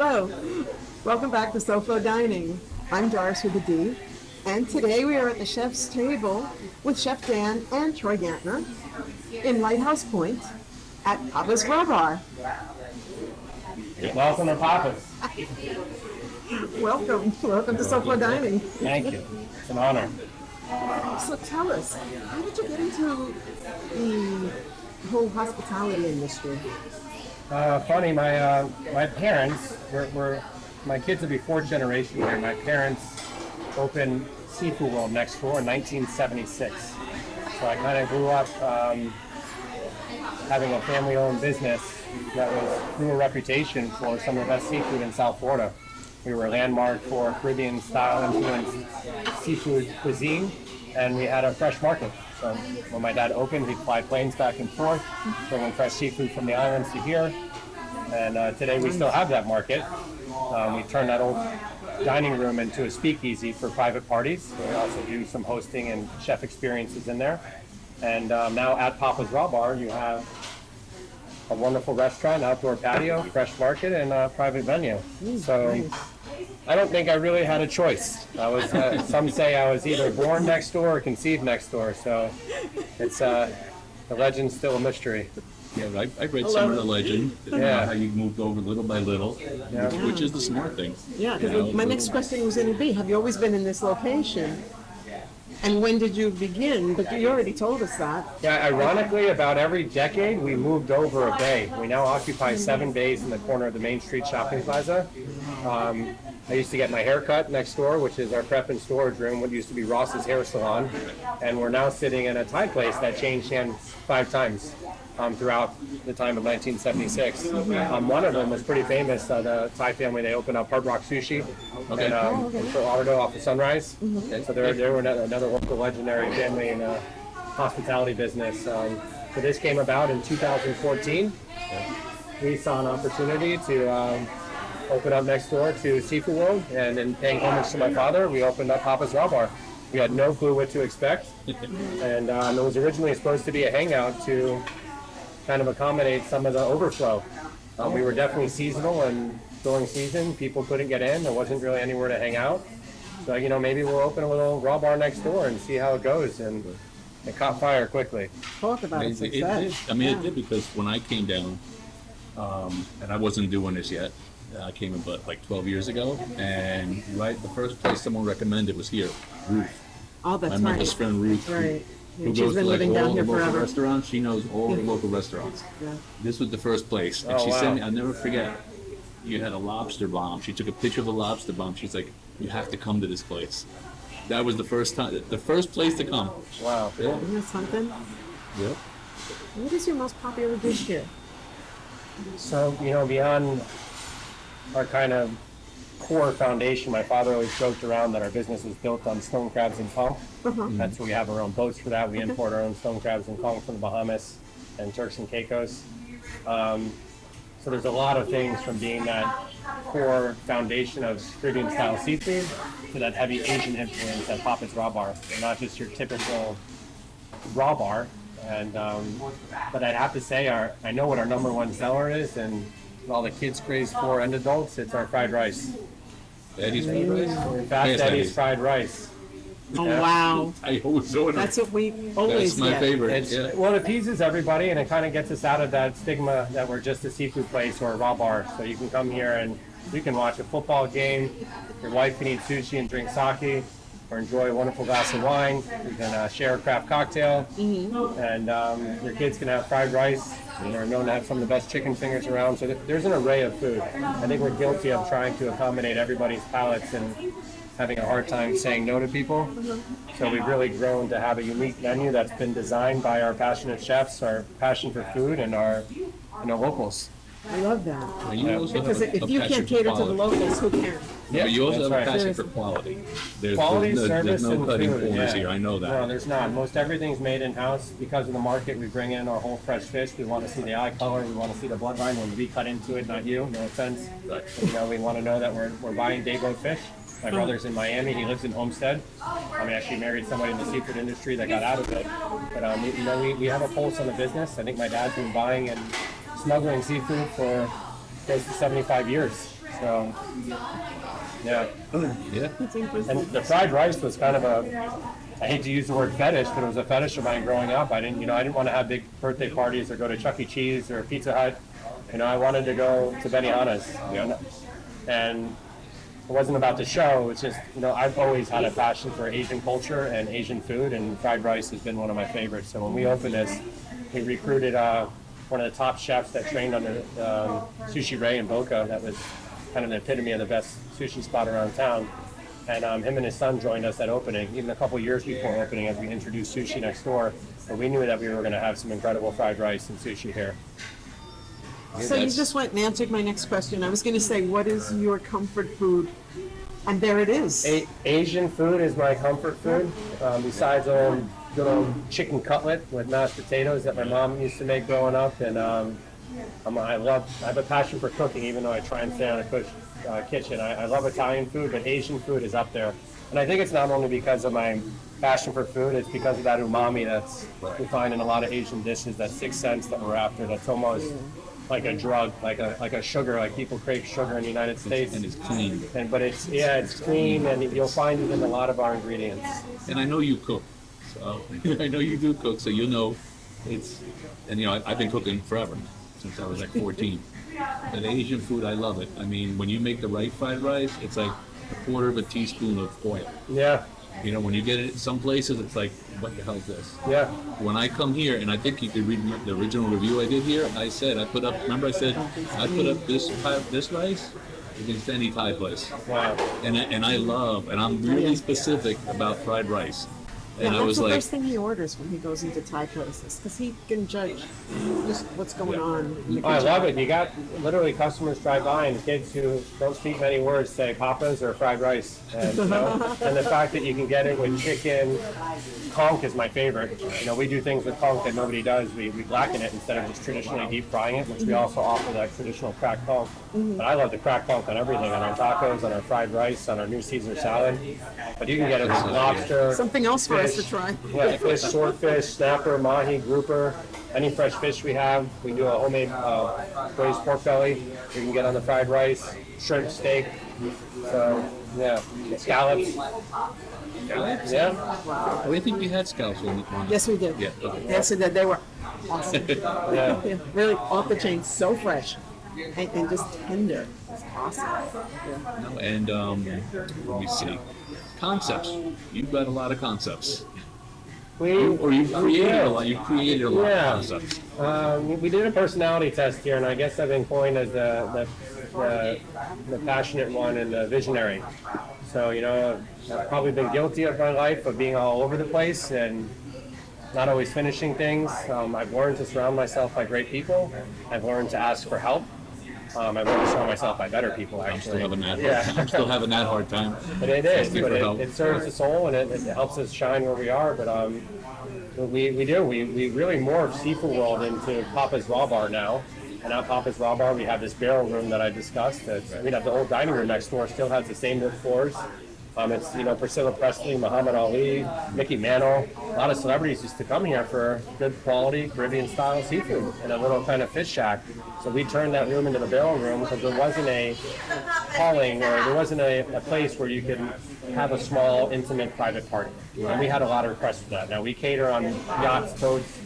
Hello, welcome back to SoFloDining. I'm Doris WithaD, and today we are at the chef's table with Chef Dan and Troy Ganter in Lighthouse Point at Papa's Raw Bar. Welcome to Papa's. Welcome to SoFloDining. Thank you. It's an honor. So tell us, how did you get into the whole hospitality industry? Funny, my parents were my kids will be fourth generation here. My parents opened Seafood World next door in 1976. So I kind of grew up having a family-owned business that grew a reputation for some of the best seafood in South Florida. We were a landmark for Caribbean-style influenced seafood cuisine, and we had a fresh market. So when my dad opened, he'd fly planes back and forth, bringing fresh seafood from the islands to here. And today we still have that market. We turned that old dining room into a speakeasy for private parties. We also do some hosting and chef experiences in there. And now at Papa's Raw Bar, you have a wonderful restaurant, outdoor patio, fresh market, and a private venue. So I don't think I really had a choice. I was. Some say I was either born next door or conceived next door. So it's the legend's still a mystery. Yeah, I've read some of the legend. Yeah. How you moved over little by little, which is the smart thing. Yeah, because my next question was going to be, have you always been in this location? And when did you begin? But you already told us that. Yeah, ironically, about every decade, we moved over a bay. We now occupy 7 bays in the corner of the Main Street Shopping Plaza. I used to get my hair cut next door, which is our prep and storage room, what used to be Ross's Hair Salon. And we're now sitting in a Thai place that changed hands 5 times throughout the time of 1976. One of them was pretty famous. The Thai family, they opened up Hard Rock Sushi in Fort Lauderdale off of Sunrise. And so they were another local legendary family in the hospitality business. So this came about in 2014. We saw an opportunity to open up next door to Seafood World, and in paying homage to my father, we opened up Papa's Raw Bar. We had no clue what to expect, and it was originally supposed to be a hangout to kind of accommodate some of the overflow. We were definitely seasonal, and during season, people couldn't get in. There wasn't really anywhere to hang out. So, maybe we'll open a little raw bar next door and see how it goes, and it caught fire quickly. Talk about it. It did. I mean, it did, because when I came down, and I wasn't doing this yet, I came in but like 12 years ago, and the first place someone recommended was here, Ruth. Oh, that's right. My mother's friend Ruth. Right. Who She's goes been to living down all here the local forever. restaurants. She knows all the local restaurants. Yeah. This was the first place, and she sent me. I'll never forget. You had a lobster bomb. She took a picture of the lobster bomb. She's like, "You have to come to this place." That was the first time, the first place to come. Wow. Yeah. Isn't that something? Yep. What is your most popular dish here? So, beyond our kind of core foundation, my father always joked around that our business is built on stone crabs and conch. That's why we have our own boats for that. We import our own stone crabs and conch from the Bahamas and Turks and Caicos. So there's a lot of things, from being that core foundation of Caribbean-style seafood to that heavy Asian influence at Papa's Raw Bar. And not just your typical raw bar. And but I'd have to say, I know what our number one seller is, and all the kids craze for and adults, it's our fried rice. Eddie's fried rice. In fact, Yes, Eddie's fried rice. Oh, Yeah. wow. I always order. That's what we always That's my get. favorite. Well, it appeases everybody, and it kind of gets us out of that stigma that we're just a seafood place or a raw bar. So you can come here and you can watch a football game, your wife can eat sushi and drink sake, or enjoy a wonderful glass of wine. You can share a craft cocktail, and your kids can have fried rice. They're known to have some of the best chicken fingers around. So there's an array of food. I think we're guilty of trying to accommodate everybody's palates and having a hard time saying no to people. So we've really grown to have a unique menu that's been designed by our passionate chefs, our passion for food, and our locals. I love that. And you also have Because a if you passion can't for cater to the quality. locals, who can? Yeah, but you also that's have a right. passion for quality. There's Quality, no service, and cutting food. corners here. I know that. No, there's not. Most everything's made in-house. Because of the market, we bring in our whole fresh fish. We want to see the eye color. We want to see the bloodline when we cut into it, not you. No offense. Right. We want to know that we're buying day-boat fish. My brother's in Miami. He lives in Homestead. I actually married somebody in the seafood industry that got out of it. But we have a pulse on the business. I think my dad's been buying and smuggling seafood for close to 75 years. So, yeah. Yeah. And the fried rice was kind of I hate to use the word fetish, but it was a fetish of mine growing up. I didn't want to have big birthday parties or go to Chuck E. Cheese or Pizza Hut. I wanted to go to Benihana's. And it wasn't about the show. It's just, I've always had a passion for Asian culture and Asian food, and fried rice has been one of my favorites. So when we opened this, we recruited one of the top chefs that trained under Sushi Ray in Boca. That was kind of the epitome of the best sushi spot around town. And him and his son joined us at opening, even a couple years before opening, as we introduced sushi next door. But we knew that we were going to have some incredible fried rice and sushi here. So you just went and answered my next question. I was going to say, what is your comfort food? And there it is. Asian food is my comfort food. Besides good old chicken cutlet with mashed potatoes that my mom used to make growing up, and I have a passion for cooking, even though I try and stay out of the kitchen. I love Italian food, but Asian food is up there. And I think it's not only because of my passion for food, it's because of that umami we find in a lot of Asian dishes, that sixth sense that we're after, that's almost like a drug, like a sugar, like people crave sugar in the United States. And it's clean. But it's clean, and you'll find it in a lot of our ingredients. And I know you cook, so I know you do cook, so I've been cooking forever, since I was like 14. But Asian food, I love it. I mean, when you make the right fried rice, it's like a quarter of a teaspoon of oil. Yeah. When you get it some places, it's like, what the hell is this? Yeah. When I come here, and I think you could read the original review I did here, I put up this rice against any Thai place. Wow. And I'm really specific about fried rice. And I was that's the like, first thing he orders when he goes into Thai places, because he can judge just what's going on in the kitchen. I love it. You got literally customers drive by, and kids who don't speak many words say papas or fried rice. And, and the fact that you can get it with chicken, conch is my favorite. We do things with conch that nobody does. We blacken it instead of just traditionally deep frying it, which we also offer that traditional cracked conch. But I love the cracked conch on everything, on our tacos, on our fried rice, on our new Caesar salad. But you can get it with lobster. Something else for us to try. Yeah, fish, swordfish, snapper, mahi, grouper, any fresh fish we have. We do a homemade braised pork belly. You can get on the fried rice, shrimp steak. So, yeah, scallops. Yeah. Wow. I think we had scallops on the Yes, we did. Yeah. Okay. Yes, we did. They were awesome. Yeah. Yeah, really off the chain, so fresh and just tender. It's awesome. Yeah. No, and let me see. Concepts. You've got a lot of concepts. You created a lot of concepts. We did a personality test here, and I guess I've been coined as the passionate one and the visionary. So, I've probably been guilty of my life of being all over the place and not always finishing things. I've learned to surround myself by great people. I've learned to ask for help. I've learned to surround myself by better people, actually. I'm still having that hard time. But it is. But it serves the soul, and it helps us shine where we are. But we really morphed Seafood World into Papa's Raw Bar now. And at Papa's Raw Bar, we have this barrel room that I discussed. We have the old dining room next door, still has the same wood floors. It's Priscilla Presley, Muhammad Ali, Mickey Mantle. A lot of celebrities used to come here for good quality Caribbean style seafood in a little kind of fish shack. So we turned that room into the barrel room because there wasn't a calling, or there wasn't a place where you could have a small, intimate, private party. And we had a lot of requests for that. Now we cater on yachts, boats,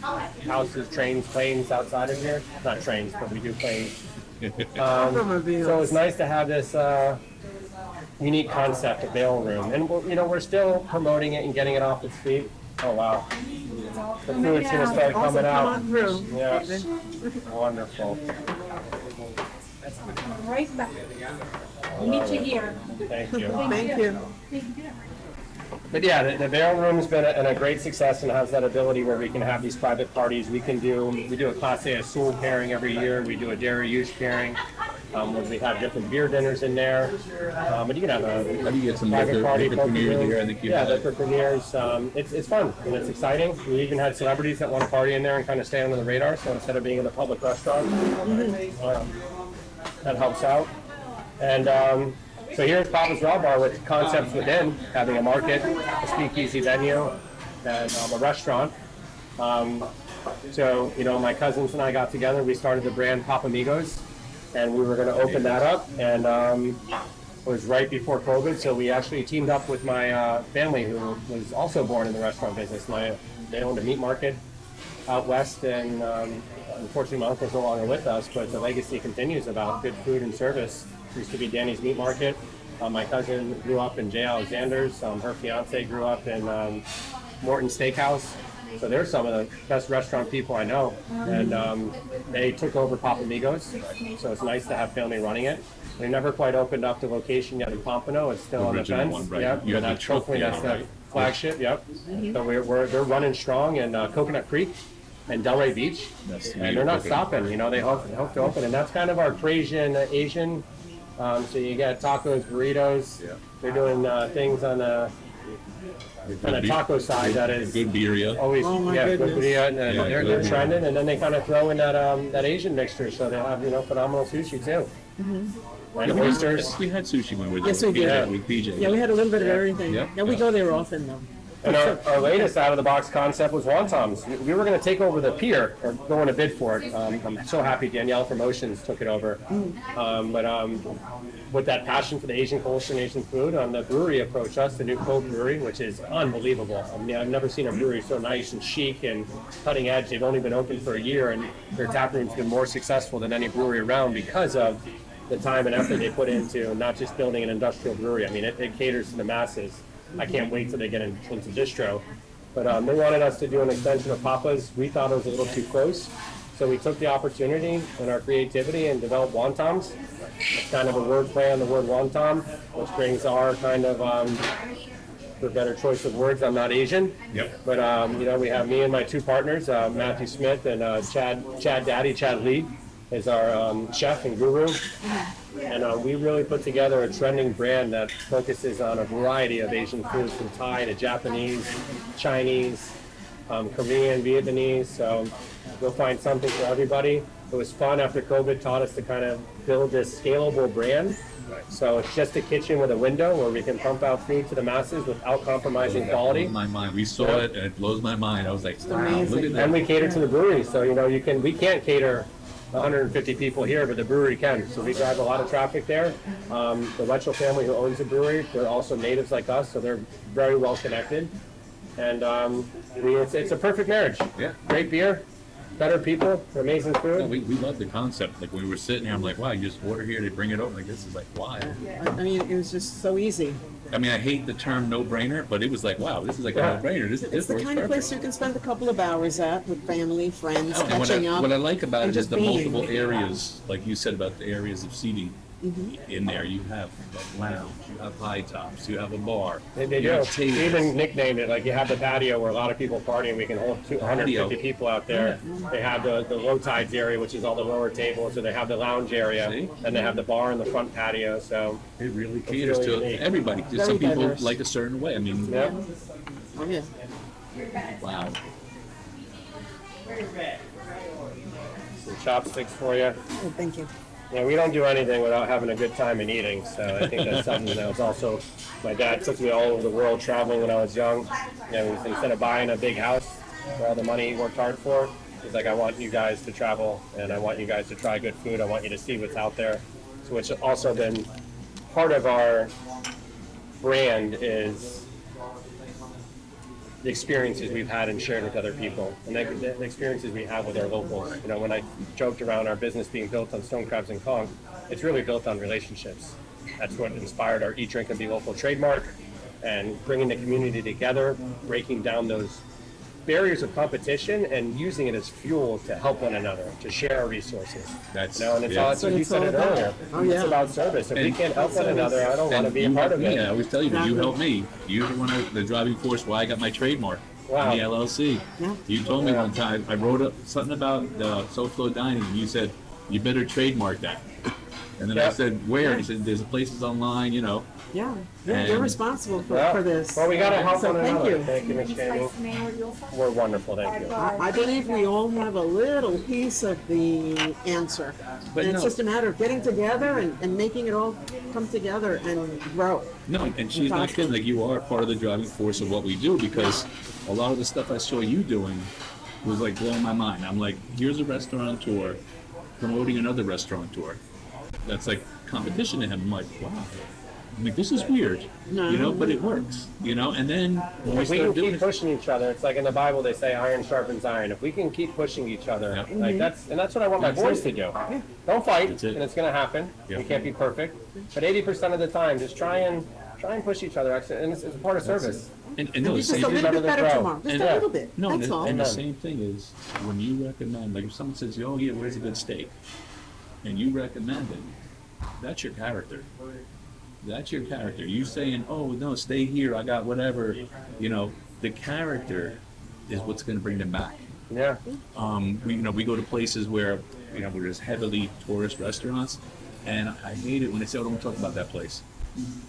houses, trains, planes outside of here. Not trains, but we do planes. So it's nice to have this unique concept of barrel room, and we're still promoting it and getting it off its feet. Oh wow, the food's gonna start coming out. Yeah, wonderful. Right back. We'll meet you here. Thank you. Thank you. But yeah, the barrel room's been a great success and has that ability where we can have these private parties. We do a Class A Azul pairing every year. We do a Dairy Use pairing. We have different beer dinners in there. But you can have a get some private party. premieres here. I think liquor premieres. It's fun and it's exciting. We even had celebrities that want to party in there and kind of stay under the radar. So instead of being in a public restaurant, that helps out. And so here's Papa's Raw Bar with concepts within, having a market, a speakeasy venue, and a restaurant. So, my cousins and I got together. We started the brand Papamigos. and we were going to open that up, and it was right before COVID, so we actually teamed up with my family, who was also born in the restaurant business. They owned a meat market out west, and unfortunately my uncle's no longer with us, but the legacy continues about good food and service. It used to be Danny's Meat Market. My cousin grew up in J. Alexander's. Her fiance grew up in Morton Steakhouse. So they're some of the best restaurant people I know. And they took over Papamigos, so it's nice to have family running it. They never quite opened up the location yet in Pompano. It's still on the fence. One, right? Yep. You had That's the truck hopefully there, that's right? the flagship. Yep. So they're running strong in Coconut Creek and Delray Beach, and they're not stopping. You know, they hope to open, and that's kind of our Asian. So you got tacos, burritos. Yeah. They're doing things on the taco side that is good birria. always good goodness. birria, and they're good. trending, and then they kind of throw in that Asian mixture, so they have phenomenal sushi too. And oysters. We had sushi when we were Yes, there we did. with PJ. Yeah, we had a little bit of everything. Yeah. Yeah, we go there often though. And our latest out-of-the-box concept was wontons. We were going to take over the pier, or go on a bid for it. I'm so happy Danielle from Oceans took it over. But with that passion for the Asian culture and Asian food, the brewery approached us, the new Cove Brewery, which is unbelievable. I mean, I've never seen a brewery so nice and chic and cutting edge. They've only been open for a year, and their tap room's been more successful than any brewery around because of the time and effort they put into not just building an industrial brewery. I mean, it caters to the masses. I can't wait till they get into distro. But they wanted us to do an extension of Papa's. We thought it was a little too close. So we took the opportunity and our creativity and developed wontons. It's kind of a word play on the word wonton, which brings our kind of, for better choice of words, I'm not Asian. Yep. But, we have me and my two partners, Matthew Smith and Chad Lee is our chef and guru. And we really put together a trending brand that focuses on a variety of Asian foods, from Thai to Japanese, Chinese, Korean, Vietnamese. So you'll find something for everybody. It was fun after COVID taught us to kind of build this scalable brand. So it's just a kitchen with a window where we can pump out food to the masses without compromising quality. Blows my mind. We saw it, and it blows my mind. I was like, wow, amazing. look at that. And we cater to the brewery. So, we can't cater 150 people here, but the brewery can. So we drive a lot of traffic there. The Letchell family who owns the brewery, they're also natives like us, so they're very well connected. And it's a perfect marriage. Yeah. Great beer, better people, amazing No, food. we love the concept. Like, when we were sitting here, I'm like, wow, you just order here, they bring it over. Like, this is like wild. I mean, it was just so easy. I mean, I hate the term no-brainer, but it was like, wow, this is like Yeah. a no-brainer. This It's the works kind of place perfect. you can spend a couple of hours at with family, friends, Oh, and catching up. what I like about and it is just the being. multiple areas, like you said about the areas of seating. In there, you have a lounge, you have high tops, you have a bar. They you do. have We tables. even nicknamed it, like you have the patio where a lot of people party and we can hold 150 people out there. They have the low tides area, which is all the lower tables, so they have the lounge area, See? and they have the bar in the front patio. So, It really caters really to unique. everybody. Just Very some people diverse. like a certain way. I mean, yeah. Oh, yeah. wow. Some chopsticks for you. Oh, thank you. Yeah, we don't do anything without having a good time and eating. So I think that's something that was also, my dad took me all over the world traveling when I was young. Instead of buying a big house for all the money he worked hard for, he's like, I want you guys to travel and I want you guys to try good food. I want you to see what's out there. So which also been part of our brand is the experiences we've had and shared with other people, and the experiences we have with our locals. When I joked around our business being built on stone crabs and conch, it's really built on relationships. That's what inspired our Eat, Drink, and Be Local trademark, and bringing the community together, breaking down those barriers of competition and using it as fuel to help one another, to share our resources. That's And it's yeah. all, That's what you it's said all it about. earlier. Oh, yeah. It's about service. If we And- can't help one another, I don't want to be a you part helped of me. it. I always tell you that you Exactly. helped me. You're the driving force why I got my trademark. Wow. In the LLC. Yeah. You told me one time, I wrote up something about SoFloDining, and you said, you better trademark that. And then I Yeah. said, where? He said, there's places online, Yeah. Yeah, you're And- responsible for Yeah. this. Well, we got to help So one thank another. you. Thank you, Ms. Chaney. We're wonderful. Thank you. I believe we all have a little piece of the answer. But And it's no. just a matter of getting together and making it all come together and grow. No, and she's not kidding. Like, you are part of the driving force of what we do, because a lot of the stuff I saw you doing was like blowing my mind. I'm like, here's a restaurateur promoting another restaurateur. that's like competition to him. I'm like, wow, I mean, this is weird, you know, but it works, you know. And then when we If we can start doing keep pushing each other, it's like in the Bible they say iron sharpens iron. If we can keep pushing each other, Yeah. like that's what I want my boys to do. Don't fight, That's it. and it's gonna happen. Yeah. We can't be perfect, but 80% of the time, just try and push each other, and it's part of service. and no, the Just same a thing. little bit better grow. tomorrow. Just And- a little bit. No, That's all. and the Amen. same thing is when you recommend, like if someone says, "Oh yeah, where's a good steak?" and you recommend it, that's your character. That's your character. You saying, "Oh no, stay here. I got whatever," you know, the character is what's going to bring them back. Yeah. We go to places where where there's heavily tourist restaurants, and I hate it when they say, "Oh, don't talk about that place."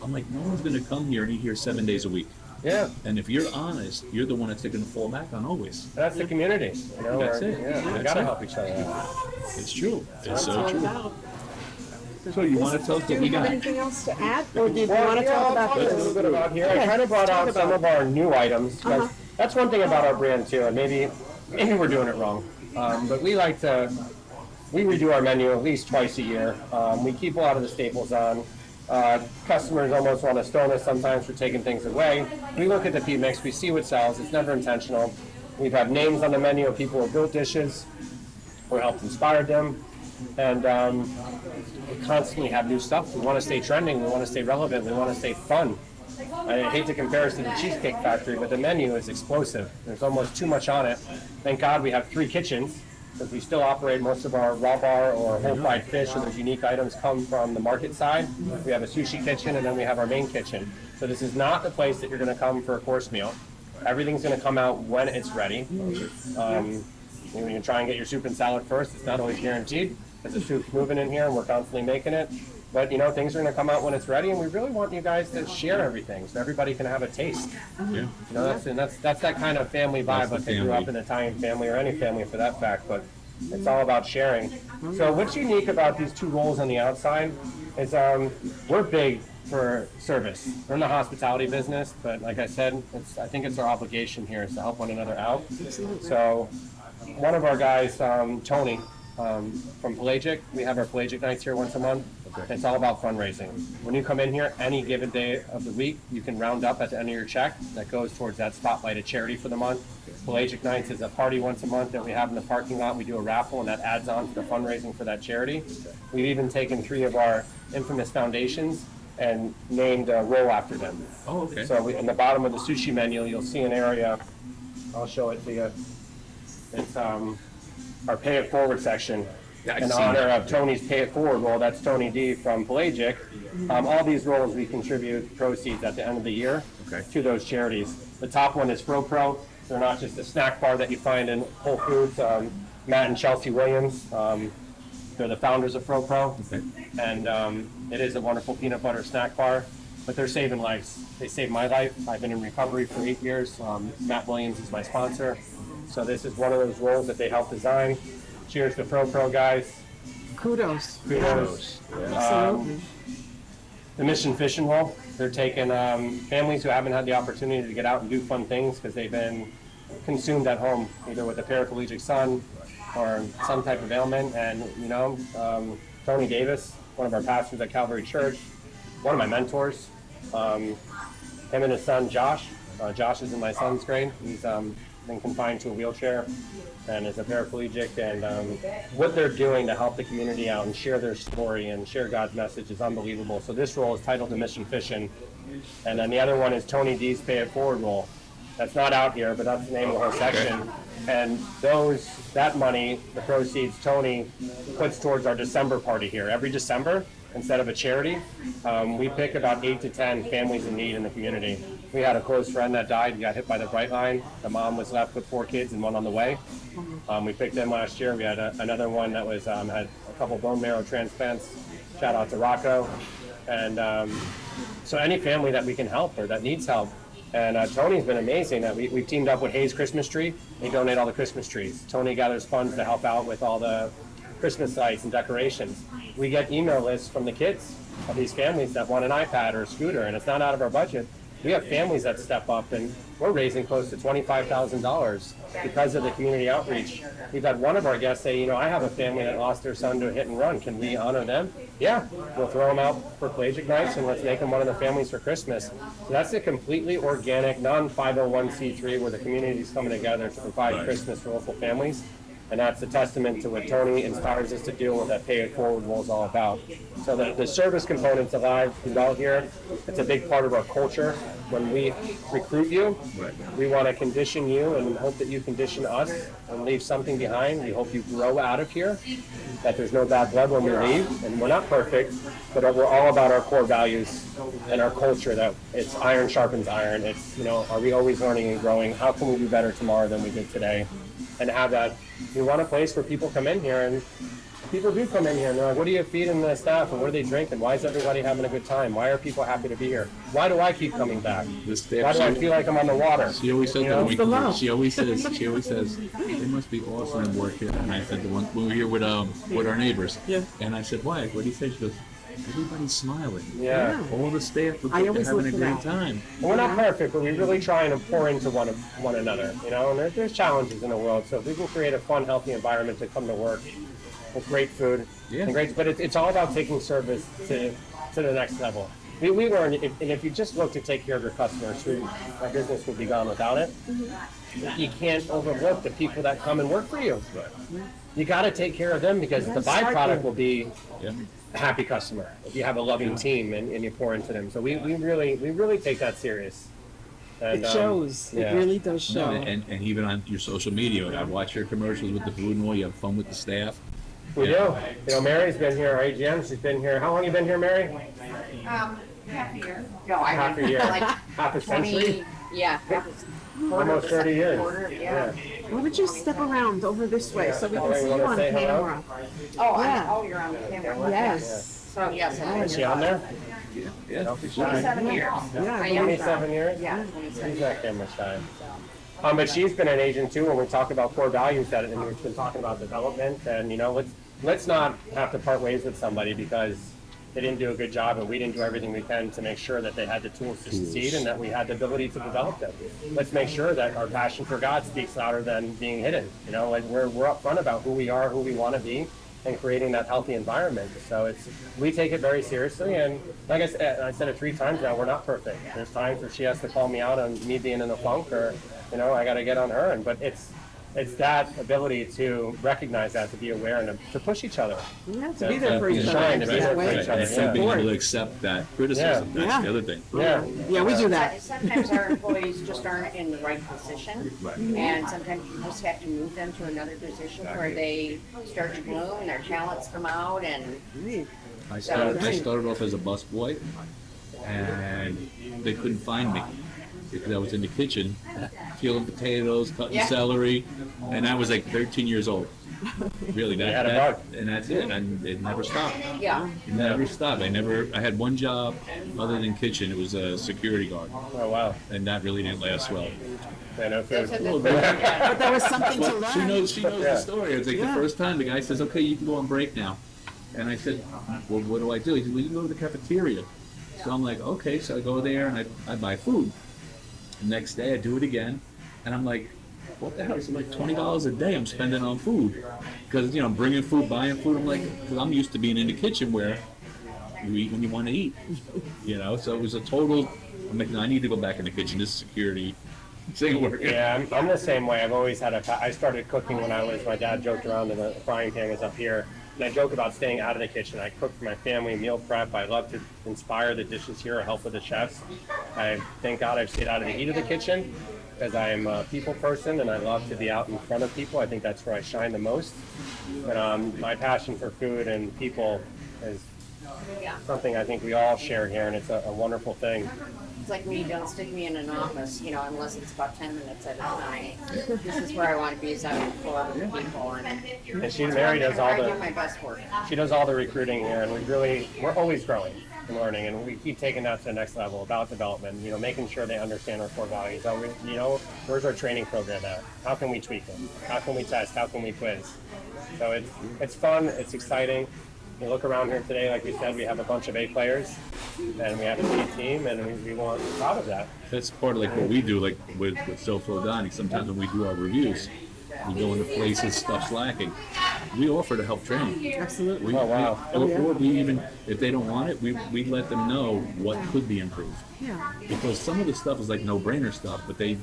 I'm like, no one's going to come here and eat here 7 days a week. Yeah. And if you're honest, you're the one that's going to fall back on always. That's the community. You know, That's where- it. Yeah, we That's gotta it. help each other out. It's true. It's so All true. about. So you want to tell us Do what we you have got? anything else to add, or do you Well, want to yeah, talk I'll about talk a little this? bit about here. I Okay, kind of brought talk out some about of our new items. 'Cause Uh-huh. That's one thing about our brand too, and maybe we're doing it wrong. But we redo our menu at least twice a year. We keep a lot of the staples on. Customers almost want to stone us sometimes for taking things away. We look at the P-Mix, we see what sells. It's never intentional. We've had names on the menu of people who built dishes or helped inspire them. And we constantly have new stuff. We want to stay trending. We want to stay relevant. We want to stay fun. I hate to compare us to the Cheesecake Factory, but the menu is explosive. There's almost too much on it. Thank God we have 3 kitchens, because we still operate most of our raw bar or whole fried fish, or those unique items come from the market side. We have a sushi kitchen, and then we have our main kitchen. So this is not the place that you're going to come for a course meal. Everything's going to come out when it's ready. You can try and get your soup and salad first. It's not always guaranteed, because the soup's moving in here and we're constantly making it. But things are going to come out when it's ready, and we really want you guys to share everything so everybody can have a taste. Yeah. That's that kind of family vibe, That's the like they grew family. up in an Italian family or any family for that fact. But it's all about sharing. So what's unique about these 2 rolls on the outside is we're big for service. We're in the hospitality business, but like I said, I think it's our obligation here is to help one another out. So one of our guys, Tony, from Pelagic, we have our Pelagic nights here once a month. It's all about fundraising. When you come in here, any given day of the week, you can round up at the end of your check. That goes towards that spotlighted charity for the month. Pelagic Nights is a party once a month that we have in the parking lot. We do a raffle, and that adds on to the fundraising for that charity. We've even taken 3 of our infamous foundations and named a roll after them. Oh, okay. So in the bottom of the sushi menu, you'll see an area. I'll show it to you. It's our Pay It Forward section. Yeah, I've In seen honor that. of Tony's Pay It Forward roll, that's Tony D from Pelagic. All these rolls, we contribute proceeds at the end of the year Okay. to those charities. The top one is FroPro. They're not just a snack bar that you find in Whole Foods. Matt and Chelsea Williams, they're the founders of FroPro. Okay. And it is a wonderful peanut butter snack bar, but they're saving lives. They saved my life. I've been in recovery for 8 years. Matt Williams is my sponsor. So this is one of those rolls that they helped design. Cheers to FroPro, guys. Kudos. Kudos. Absolutely. The Mission Fishing Roll, they're taking families who haven't had the opportunity to get out and do fun things because they've been consumed at home, either with a paraplegic son or some type of ailment. And, Tony Davis, one of our pastors at Calvary Church, one of my mentors, him and his son, Josh. Josh is in my son's grade. He's been confined to a wheelchair and is a paraplegic. And what they're doing to help the community out and share their story and share God's message is unbelievable. So this role is titled The Mission Fishing. And then the other one is Tony D's Pay It Forward role. That's not out here, but that's the name of the whole section. And that money, the proceeds, Tony puts towards our December party here. Every December, instead of a charity, we pick about 8 to 10 families in need in the community. We had a close friend that died. He got hit by the bright line. The mom was left with 4 kids and 1 on the way. We picked them last year. We had another one that was had a couple bone marrow transplants. Shout out to Rocco. And so any family that we can help or that needs help. And Tony's been amazing. We've teamed up with Hayes Christmas Tree. They donate all the Christmas trees. Tony gathers funds to help out with all the Christmas lights and decorations. We get email lists from the kids of these families that want an iPad or a scooter, and it's not out of our budget. we have families that step up, and we're raising close to $25,000 because of the community outreach. We've had one of our guests say, you know, I have a family that lost their son to a hit and run. Can we honor them? Yeah, we'll throw them out for pelagic nights and let's make them one of the families for Christmas. So that's a completely organic, non-501c3 where the community is coming together to provide Christmas for local families. And that's a testament to what Tony inspires us to do and what that Pay It Forward role is all about. So the service component's alive and well here. It's a big part of our culture. When we recruit you, we want to condition you and hope that you condition us and leave something behind. We hope you grow out of here, that there's no bad blood when we leave. And we're not perfect, but we're all about our core values and our culture, that it's iron sharpens iron. It's, you know, are we always learning and growing? How can we do better tomorrow than we did today? And have that, we want a place where people come in here, and people do come in here and they're like, what are you feeding the staff and what are they drinking? Why is everybody having a good time? Why are people happy to be here? Why do I keep coming back? Why do I feel like I'm on the water? She always said You know? that. She always says, it must be awesome to work here. And I said, when we were here with our neighbors. Yeah. And I said, why? What do you say? She goes, everybody's smiling. Yeah. All the staff are I always having a look for great that. time. And we're not perfect, but we really try and pour into one another, you know, and there's challenges in the world. So if we can create a fun, healthy environment to come to work with great food, and but it's all about taking service to the next level. We learn, and if you just look to take care of your customers, our business would be gone without it. You can't overlook the people that come and work for you. You got to take care of them, because the byproduct will be a happy customer if you have a loving team and you pour into them. So we really take that serious. And, It shows. yeah. It really does show. And even on your social media, I watch your commercials with the food and all. You have fun with the staff. We do. You know, Mary's been here, our AGM. She's been here. How long you been here, Mary? Half a year. No, I Half a year. like Half a 20, century? yeah. Almost 30 years. Quarter, yeah. Why don't you step around over this way so we can see you wanna on say hello? camera? Oh, Yeah. you're on the camera. Yes. So, yes, Is she on there? Yeah. 27 years. Yeah. I am 27 years? Yeah, 27 She's not camera shy. But she's been an agent too, when we talk about core values, that, and we've been talking about development, and you know, let's not have to part ways with somebody because they didn't do a good job and we didn't do everything we can to make sure that they had the tools to succeed and that we had the ability to develop them. Let's make sure that our passion for God speaks louder than being hidden. You know, like we're upfront about who we are, who we want to be, and creating that healthy environment. So we take it very seriously, and like I said it 3 times now, we're not perfect. There's times where she has to call me out on me being in a funk, or you know, I got to get on her, but it's that ability to recognize that, to be aware, and to push each other. Yeah, to be there for each other. Shine, to be there for That each way. other. And still being Support. able to accept that criticism. Yeah. That's the other thing. Yeah. Yeah, we do that. Sometimes our employees just aren't in the right position, and sometimes you just have to move them to another position where they start to bloom and their talents come out, and I started off as a busboy, and they couldn't find me because I was in the kitchen peeling potatoes, cutting celery, and I was like 13 years old. Really, and that's it. And it never stopped. yeah. It never stopped. I had one job other than kitchen. It was a security guard, Oh wow. and that really didn't last well. I know food. But there was something to Well, she learn. knows the story. It was like Yeah. the first time the guy says, "Okay, you can go on break now," and I said, "Well, what do I do?" He said, "Well, you can go to the cafeteria." So I'm like, "Okay," so I go there and I buy food. The next day I do it again, and I'm like, what the hell? It's like $20 a day I'm spending on food, because I'm bringing food, buying food. I'm like, because I'm used to being in the kitchen where you eat when you want to eat, So it was a total. I'm like, no, I need to go back in the kitchen. This security thing working. Yeah, I'm the same way. I've always had I started cooking when my dad joked around and the frying pan was up here. And I joke about staying out of the kitchen. I cook for my family, meal prep. I love to inspire the dishes here or help with the chefs. Thank God I've stayed out of the heat of the kitchen, because I am a people person and I love to be out in front of people. I think that's where I shine the most. But my passion for food and people is something I think we all share here, and it's a wonderful thing. It's like me, don't stick me in an office, unless it's about 10 minutes at a time. This is where I want to be, is out in for other people. And Mary does all I do the my best work. she does all the recruiting here, and we're always growing and learning, and we keep taking that to the next level about development. Making sure they understand our core values. Where's our training program at? How can we tweak them? How can we test? How can we quiz? So it's fun. It's exciting. You look around here today, like we said, we have a bunch of A players, and we have a C team, and we want proud of that. That's part of like what we do, like with SoFloDining. Sometimes when we do our reviews, we go into places stuff's lacking. We offer to help train. Absolutely. We, Oh, wow. Or we even, if they don't want it, we let them know what could be improved. Yeah. Because some of the stuff is like no-brainer stuff, but they,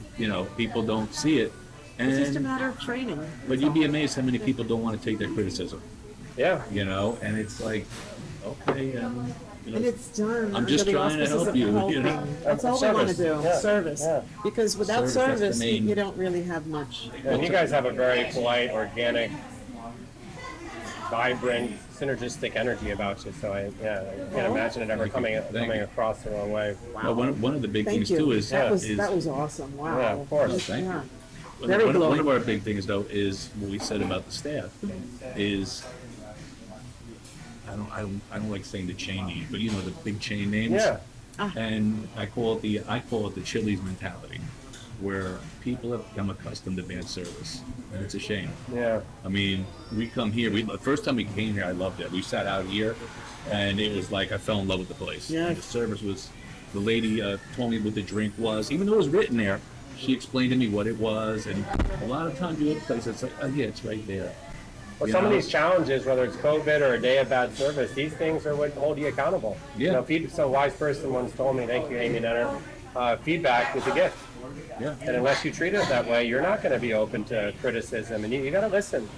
people don't see it. It's just a And matter of training. but you'd be amazed how many people don't want to take their criticism. Yeah. And it's like, okay, And it's done. I'm under just the trying to auspices help of you, helping. That's all we want to Service. do. Yeah. Service. Yeah. Because without Service, that's the service, main- you don't really have much. And you guys have a very polite, organic, vibrant, synergistic energy about you. So I can't imagine it ever coming you. across the wrong way. Well, one of the big Thank things you. too is that was is awesome. Wow. Yeah, of course. Thank you. Yeah. One, Very one of our big things though is what we said about the staff is I don't like saying the chain names, but the big chain names. Yeah. And I call it the Chili's mentality, where people have become accustomed to bad service, and it's a shame. Yeah. I mean, we come here. The first time we came here, I loved it. We sat out here, and it was like I fell in love with the place. Yeah. And the service was. The lady told me what the drink was, even though it was written there. She explained to me what it was, and a lot of times you go to places, it's like, oh yeah, it's right there. Well, You some of know? these challenges, whether it's COVID or a day of bad service, these things are what hold you accountable. Yeah. So a wise person once told me, thank you, Amy Nenner, feedback is a gift. Yeah. And unless you treat it that way, you're not going to be open to criticism. And you got to listen.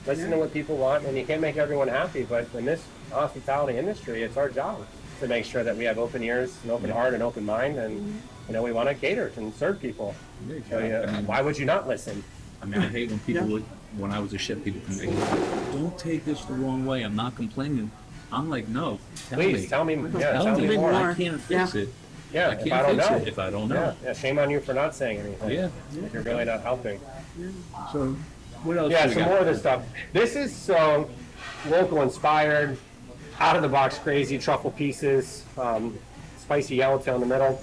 Listen to what people want, and you can't make everyone happy. But in this hospitality industry, it's our job to make sure that we have open ears, an open heart, and open mind, and we want to cater and serve people. Yeah, So, I mean, why would you not listen? I mean, I hate when people would, when I was a chef, people come, don't take this the wrong way. I'm not complaining. I'm like, no, Please tell me. Yeah, tell me more. I can't fix it. Yeah, I if can't I don't fix know. it if I don't know. Yeah, shame on you for not saying anything. Yeah. If you're really not helping. So, what else? Yeah, do we some got? more of this stuff. This is so local inspired, out of the box crazy truffle pieces, spicy yellowtail in the middle.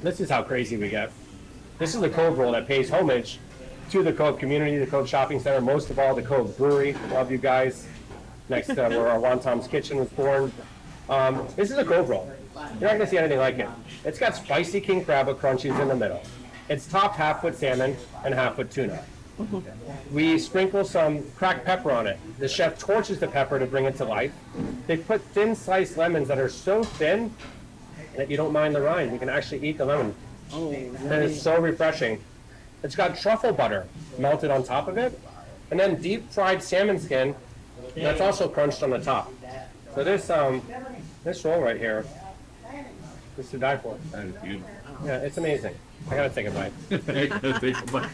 This is how crazy we get. This is the Cove roll that pays homage to the Cove community, the Cove Shopping Center, most of all the Cove Brewery. Love you guys. Next to where our Wontom's Kitchen was born. This is a Cove roll. You're not gonna see anything like it. It's got spicy king crab with crunchies in the middle. It's topped half-foot salmon and half-foot tuna. We sprinkle some cracked pepper on it. The chef torches the pepper to bring it to life. They put thin sliced lemons that are so thin that you don't mind the rind. You can actually eat the lemon. Oh, And it's so refreshing. It's got truffle butter melted on top of it, and then deep fried salmon skin that's also crunched on the top. So this roll right here is to die for. That is beautiful. Yeah, it's amazing. I gotta take a bite. But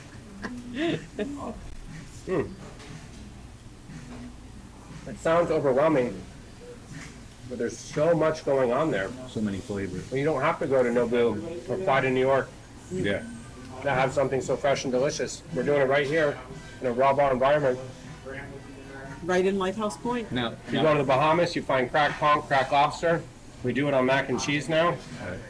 It sounds overwhelming, but there's so much going on there. so many flavors. Well, you don't have to go to Nobu or fly to New York Yeah. to have something so fresh and delicious. We're doing it right here in a raw bar environment. right in Lighthouse Point. Now, If you go to the Bahamas, you find cracked conch, cracked lobster. We do it on mac and cheese now.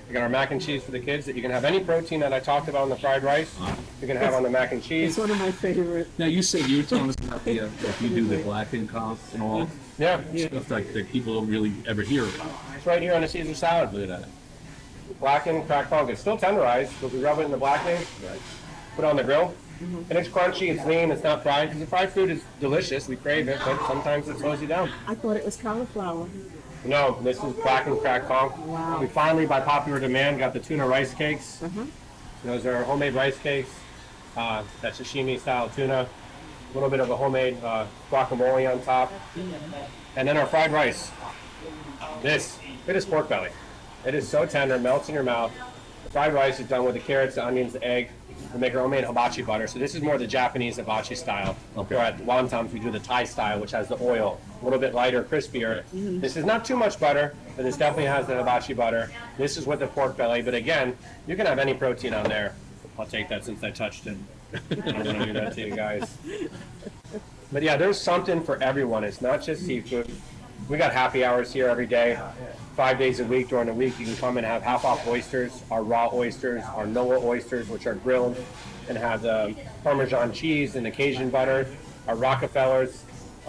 We got our mac and cheese for the kids that you can have any protein that I talked about in the fried rice. You can have on the mac and It's cheese. one of my favorite. now you said you were telling us about the if you do the blackened comp and all Yeah, stuff like that people don't really ever hear about. it's right here on the Caesar salad. Look at that. Blackened cracked conch. It's still tenderized, but we rub it in the blackening, put it on the grill. And it's crunchy, it's lean, it's not fried. Because the fried food is delicious, we crave it, but sometimes it slows you down. I thought it was cauliflower. No, this is blackened cracked conch. Wow. We finally, by popular demand, got the tuna rice cakes. Uh-huh. Those are homemade rice cakes. That sashimi style tuna. A little bit of a homemade guacamole on top. And then our fried rice. It is pork belly. It is so tender, melts in your mouth. The fried rice is done with the carrots, the onions, the egg. We make our homemade hibachi butter. So this is more the Japanese hibachi style. Okay. Or at wontons we do the Thai style, which has the oil, a little bit lighter, crispier. This is not too much butter, but this definitely has the hibachi butter. This is with the pork belly, but again, you can have any protein on there. I'll take that since I touched it. I don't want to do that to you guys. But yeah, there's something for everyone. It's not just seafood. We got happy hours here every day, 5 days a week. During the week, you can come and have half-off oysters, our raw oysters, our Noah oysters, which are grilled and have the Parmesan cheese and the Cajun butter, our Rockefellers,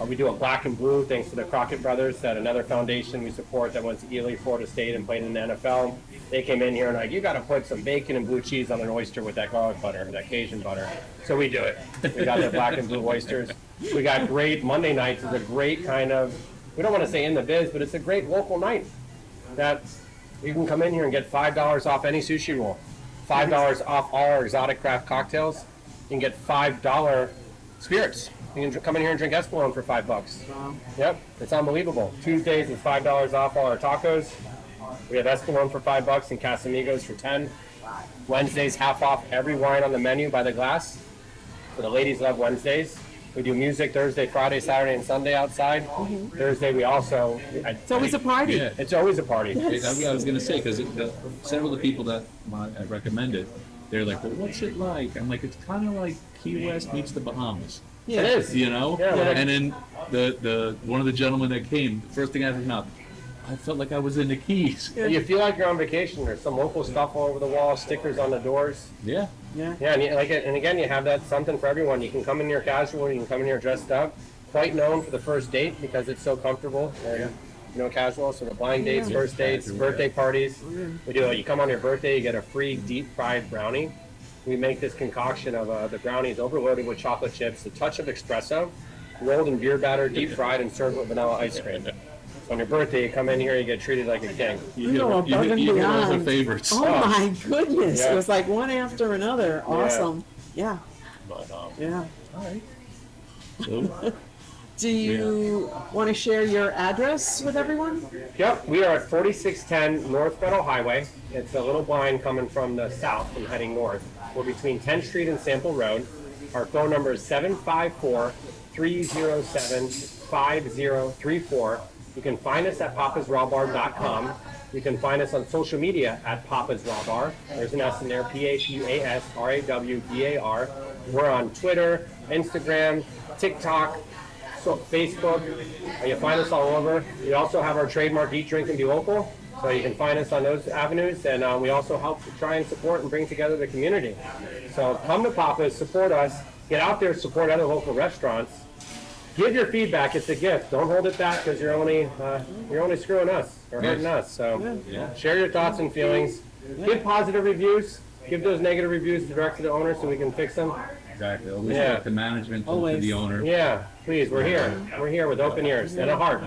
We do a black and blue thanks to the Crockett brothers, that another foundation we support that went to Ely, Florida State, and played in the NFL. They came in here and like, you got to put some bacon and blue cheese on an oyster with that garlic butter, that Cajun butter. So we do it. We got the black and blue oysters. We got great Monday nights is a great kind of, we don't want to say in the biz, but it's a great local night that you can come in here and get $5 off any sushi roll, $5 off all our exotic craft cocktails. You can get $5 spirits. You can come in here and drink Espolòn for $5. Wow. Yep, it's unbelievable. Tuesdays is $5 off all our tacos. We have Espolòn for $5 and Casamigos for 10. Wednesdays half off every wine on the menu by the glass. So the ladies love Wednesdays. We do music Thursday, Friday, Saturday, and Sunday outside. Thursday we also. It's always a party. Yeah. It's always a party. That's what I was going to say, because several of the people that I recommended, they're like, well, what's it like? I'm like, it's kind of like Key West meets the Bahamas. Yeah. It is. You know? Yeah, well, And then the one of the gentlemen that came, the first thing out of his mouth, I felt like I was in the Keys. You feel like you're on vacation. There's some local stuff all over the wall, stickers on the doors. Yeah. Yeah. Yeah, and, and again, you have that something for everyone. You can come in here casual, you can come in here dressed up. Quite known for the first date because it's so comfortable and casual. So the blind dates, first dates, birthday parties. We do it. You come on your birthday, you get a free deep fried brownie. We make this concoction of the brownies overloaded with chocolate chips, a touch of espresso, rolled in beer batter, deep fried, and served with vanilla ice cream. So on your birthday, you come in here, you get treated like a king. You You know, above and get all the beyond. favorites. Oh my goodness. Yeah. It was like one after another. Awesome. Yeah. But, Yeah. all right. So, Do you want to share your address with everyone? Yep, we are at 4610 North Meadow Highway. It's a little blind coming from the south and heading north. We're between 10th Street and Sample Road. Our phone number is 754-307-5034. You can find us at papasrawbar.com. You can find us on social media at Papa's Raw Bar. There's an S in there, PAPASRAWBAR. We're on Twitter, Instagram, TikTok, Facebook. You find us all over. We also have our trademark Eat, Drink, and Be Local. So you can find us on those avenues. And we also help to try and support and bring together the community. So come to Papa's, support us. Get out there, support other local restaurants. Give your feedback. It's a gift. Don't hold it back because you're only screwing us or hurting us. So share your thoughts and feelings. Give positive reviews. Give those negative reviews direct to the owner so we can fix them. exactly. Always talk to management, talk to Always. the owner. Yeah, please, we're here. We're here with open ears and a heart.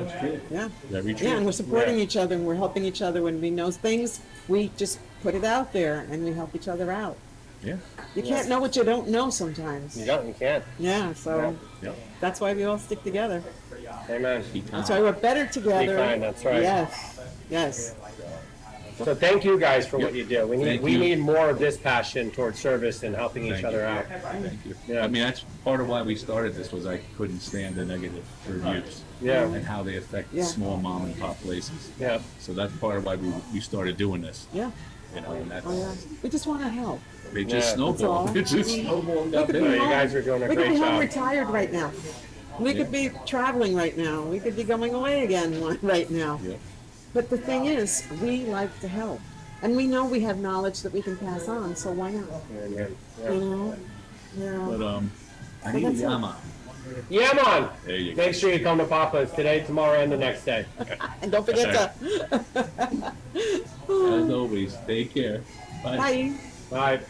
Yeah. Very true. Yeah, and we're supporting Yeah. each other and we're helping each other when we know things. We just put it out there and we help each other out. Yeah. You can't know what you don't know sometimes. You can't. Yeah, so Yeah. that's why we all stick together. Amen. Be kind. That's why we're better together. Be kind, that's right. Yes, yes. So thank you guys for what you do. We Thank we you. need more of this passion towards service and helping each Thank other you. out. Thank you. Yeah. I mean, that's part of why we started this, was I couldn't stand the negative reviews. Yeah. And how they affect Yeah. small mom and pop places. Yeah. So that's part of why we started doing this. Yeah, You know, and that's, oh yeah. We just want to help. it just Yeah. snowballed. That's all. It just snowballed We out could there. be you home. guys are doing a We could great be home job. retired right now. We could be traveling right now. We could be going away again right now. Yeah. But the thing is, we like to help. And we know we have knowledge that we can pass on, so why not? Yeah. You know? Yeah. But I need a that's it. Yama. Yeah, man. There you go. Make sure you come to Papa's today, tomorrow, and the next day. And don't forget to. As always, take care. Bye. Bye. Bye.